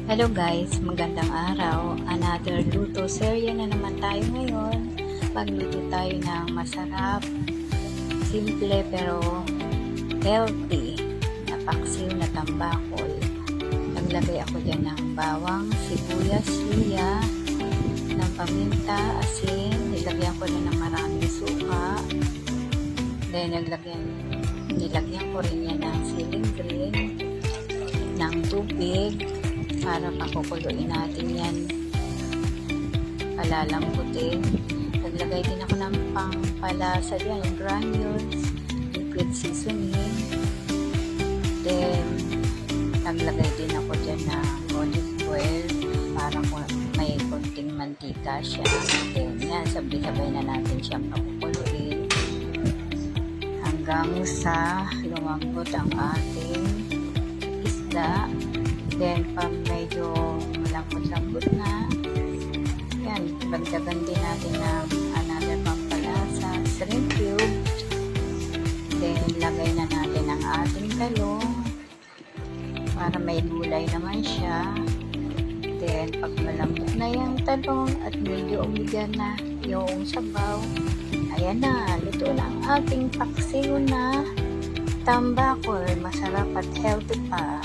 Hello guys, magandang araw. Another luto serye na naman tayo ngayon. Magluto tayo ng masarap, simple pero healthy na paksiw na tambakol. Naglagay ako dyan ng bawang, sibuyas, luya, ng paminta, asin. Nilagyan ko na ng maraming suka. Then nilagyan ko rin yan ng siling green, ng tubig, para pakukuluin natin yan, palalambutin. Naglagay din ako ng pangpalasa dyan, yung granules, liquid seasoning. Then naglagay din ako dyan ng olive oil para may konting mantika siya. Then yan, sabay-sabay na natin siyang pakukuluin hanggang sa lumambot ang ating isda. Then, pag medyo malambot-lambot na, yan, dagdagan din natin ng another pampalasa, shrimp cube. Then, lagay na natin ang ating talong para may gulay naman siya. Then, pag malambot na yung talong at medyo umigyan na yung sabaw, ayan na, luto na ang ating paksiw na tambakol, masarap at healthy pa.